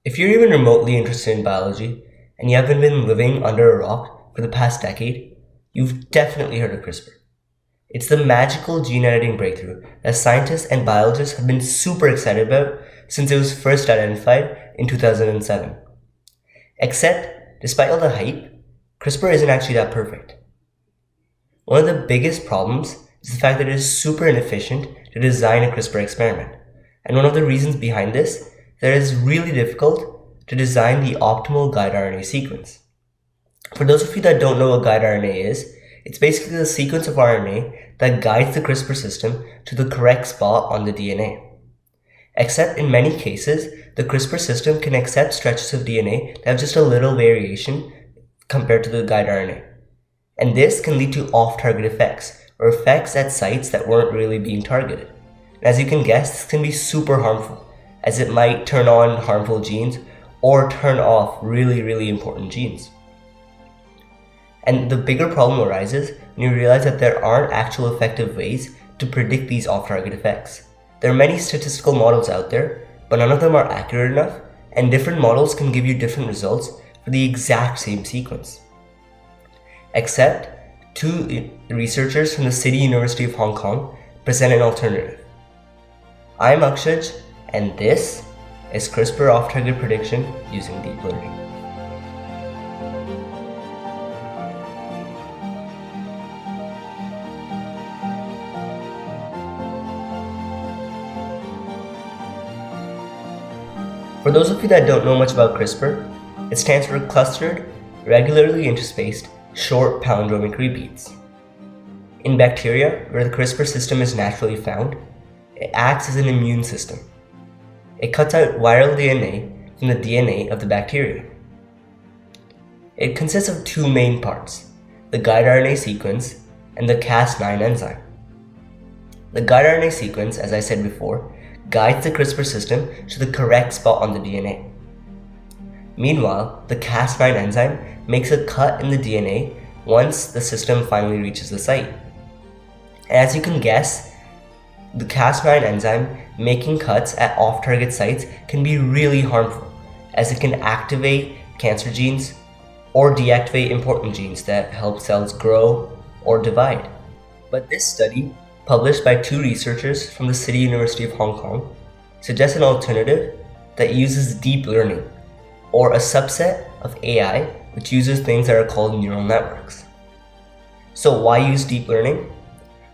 If you're even remotely interested in biology and you haven't been living under a rock for the past decade, you've definitely heard of CRISPR. It's the magical gene editing breakthrough that scientists and biologists have been super excited about since it was first identified in 2007. Except, despite all the hype, CRISPR isn't actually that perfect. One of the biggest problems is the fact that it is super inefficient to design a CRISPR experiment. And one of the reasons behind this is that it is really difficult to design the optimal guide RNA sequence. For those of you that don't know what guide RNA is, it's basically the sequence of RNA that guides the CRISPR system to the correct spot on the DNA. Except in many cases, the CRISPR system can accept stretches of DNA that have just a little variation compared to the guide RNA. And this can lead to off-target effects, or effects at sites that weren't really being targeted. And as you can guess, this can be super harmful, as it might turn on harmful genes or turn off really important genes. And the bigger problem arises when you realize that there aren't actual effective ways to predict these off-target effects. There are many statistical models out there, but none of them are accurate enough, and different models can give you different results for the exact same sequence. Except, two researchers from the City University of Hong Kong present an alternative. I'm Akshaj, and this is CRISPR off-target prediction using deep learning. For those of you that don't know much about CRISPR, it stands for clustered, regularly interspaced, short palindromic repeats. In bacteria, where the CRISPR system is naturally found, it acts as an immune system. It cuts out viral DNA from the DNA of the bacteria. It consists of two main parts, the guide RNA sequence and the Cas9 enzyme. The guide RNA sequence, as I said before, guides the CRISPR system to the correct spot on the DNA. Meanwhile, the Cas9 enzyme makes a cut in the DNA once the system finally reaches the site. And as you can guess, the Cas9 enzyme making cuts at off-target sites can be really harmful, as it can activate cancer genes or deactivate important genes that help cells grow or divide. But this study, published by two researchers from the City University of Hong Kong, suggests an alternative that uses deep learning, or a subset of AI which uses things that are called neural networks. So why use deep learning?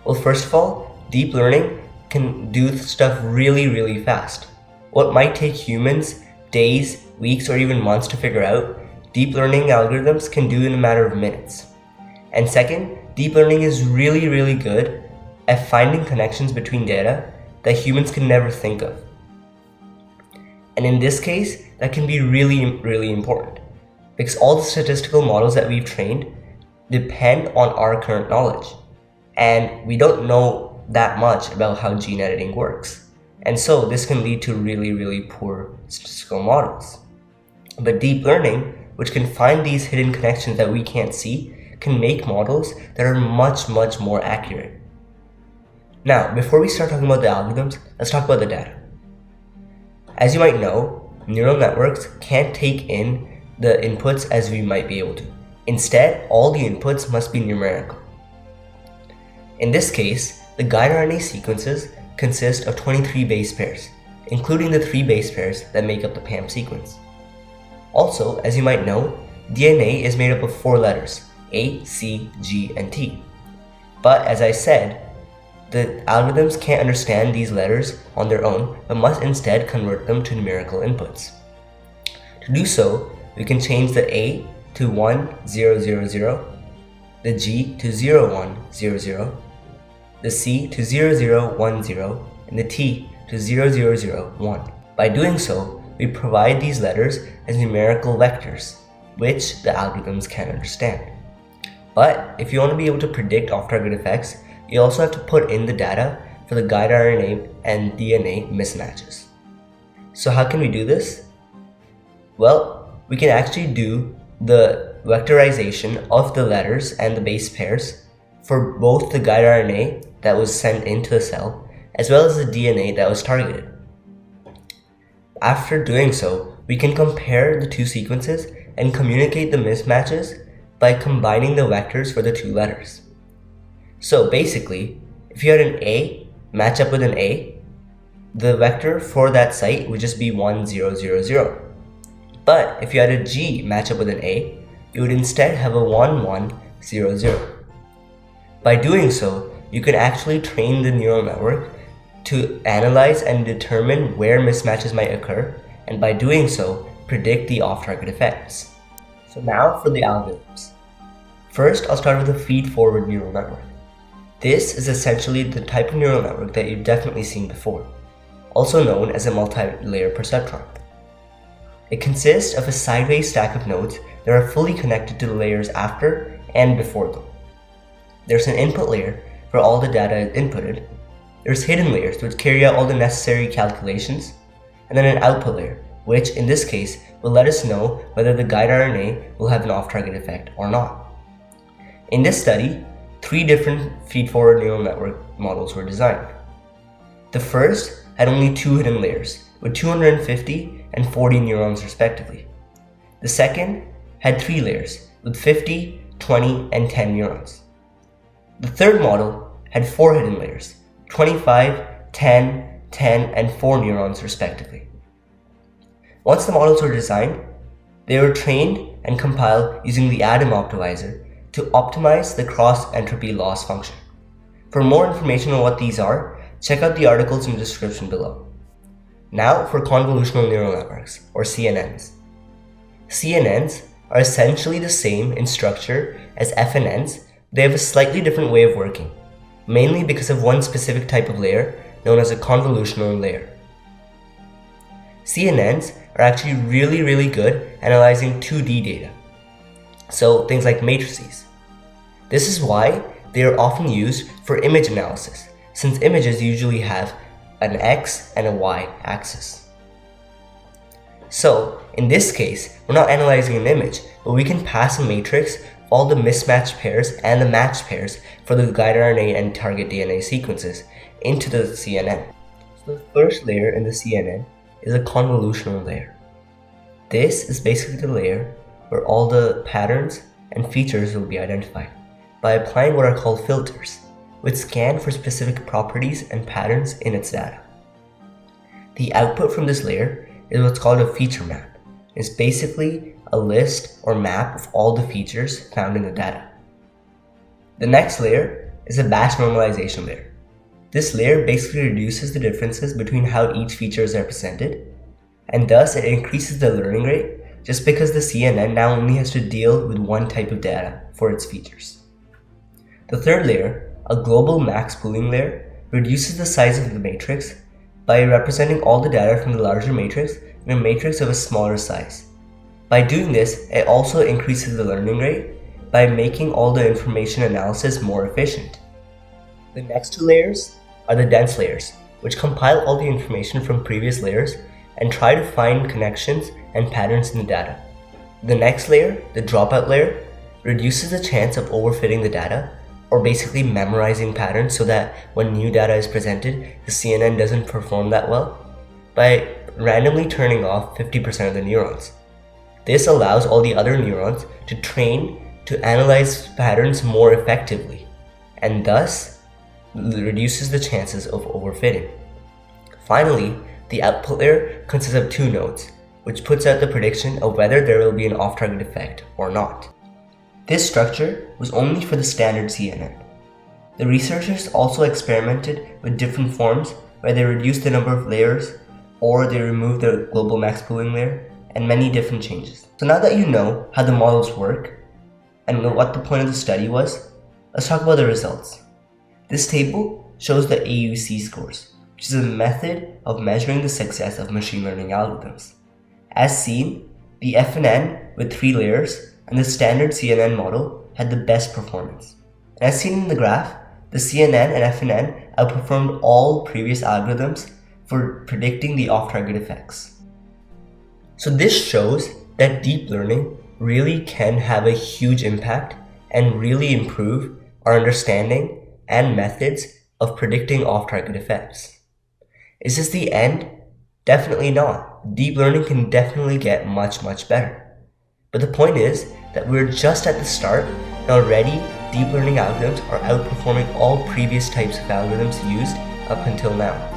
Well, first of all, deep learning can do stuff really fast. What might take humans days, weeks, or even months to figure out, deep learning algorithms can do in a matter of minutes. And second, deep learning is really good at finding connections between data that humans can never think of. And in this case, that can be really important, because all the statistical models that we've trained depend on our current knowledge, and we don't know that much about how gene editing works. And so this can lead to really poor statistical models. But deep learning, which can find these hidden connections that we can't see, can make models that are much more accurate. Now, before we start talking about the algorithms, let's talk about the data. As you might know, neural networks can't take in the inputs as we might be able to. Instead, all the inputs must be numerical. In this case, the guide RNA sequences consist of 23 base pairs, including the 3 base pairs that make up the PAM sequence. Also, as you might know, DNA is made up of 4 letters, A, C, G, and T. But as I said, the algorithms can't understand these letters on their own, but must instead convert them to numerical inputs. To do so, we can change the A to 1000, the G to 0100, the C to 0010, and the T to 0001. By doing so, we provide these letters as numerical vectors, which the algorithms can understand. But if you want to be able to predict off-target effects, you also have to put in the data for the guide RNA and DNA mismatches. So how can we do this? Well, we can actually do the vectorization of the letters and the base pairs for both the guide RNA that was sent into the cell, as well as the DNA that was targeted. After doing so, we can compare the two sequences and communicate the mismatches by combining the vectors for the two letters. So basically, if you had an A match up with an A, the vector for that site would just be 1, 0, 0, 0. But if you had a G match up with an A, you would instead have a 1, 1, 0, 0. By doing so, you can actually train the neural network to analyze and determine where mismatches might occur, and by doing so, predict the off-target effects. So now for the algorithms. First, I'll start with a feed-forward neural network. This is essentially the type of neural network that you've definitely seen before, also known as a multi-layer perceptron. It consists of a sideways stack of nodes that are fully connected to the layers after and before them. There's an input layer where all the data is inputted. There's hidden layers which carry out all the necessary calculations, and then an output layer, which in this case will let us know whether the guide RNA will have an off-target effect or not. In this study, 3 different feed-forward neural network models were designed. The first had only 2 hidden layers, with 250 and 40 neurons respectively. The second had 3 layers, with 50, 20, and 10 neurons. The third model had 4 hidden layers, 25, 10, 10, and 4 neurons respectively. Once the models were designed, they were trained and compiled using the Atom optimizer to optimize the cross-entropy loss function. For more information on what these are, check out the articles in the description below. Now for convolutional neural networks, or CNNs. CNNs are essentially the same in structure as FNNs. They have a slightly different way of working, mainly because of one specific type of layer known as a convolutional layer. CNNs are actually really good analyzing 2D data, so things like matrices. This is why they are often used for image analysis, since images usually have an X and a Y axis. So in this case, we're not analyzing an image, but we can pass a matrix all the mismatched pairs and the matched pairs for the guide RNA and target DNA sequences into the CNN. So the first layer in the CNN is a convolutional layer. This is basically the layer where all the patterns and features will be identified by applying what are called filters, which scan for specific properties and patterns in its data. The output from this layer is what's called a feature map. It's basically a list or map of all the features found in the data. The next layer is a batch normalization layer. This layer basically reduces the differences between how each feature is represented, and thus it increases the learning rate just because the CNN now only has to deal with one type of data for its features. The third layer, a global max pooling layer, reduces the size of the matrix by representing all the data from the larger matrix in a matrix of a smaller size. By doing this, it also increases the learning rate by making all the information analysis more efficient. The next 2 layers are the dense layers, which compile all the information from previous layers and try to find connections and patterns in the data. The next layer, the dropout layer, reduces the chance of overfitting the data, or basically memorizing patterns so that when new data is presented, the CNN doesn't perform that well, by randomly turning off 50% of the neurons. This allows all the other neurons to train to analyze patterns more effectively, and thus reduces the chances of overfitting. Finally, the output layer consists of 2 nodes, which puts out the prediction of whether there will be an off-target effect or not. This structure was only for the standard CNN. The researchers also experimented with different forms where they reduced the number of layers, or they removed the global max pooling layer, and many different changes. So now that you know how the models work and what the point of the study was, let's talk about the results. This table shows the AUC scores, which is a method of measuring the success of machine learning algorithms. As seen, the FNN with 3 layers and the standard CNN model had the best performance. And as seen in the graph, the CNN and FNN outperformed all previous algorithms for predicting the off-target effects. So this shows that deep learning really can have a huge impact and really improve our understanding and methods of predicting off-target effects. Is this the end Definitely not. Deep learning can definitely get much, much better. But the point is that we're just at the start, and already deep learning algorithms are outperforming all previous types of algorithms used up until now.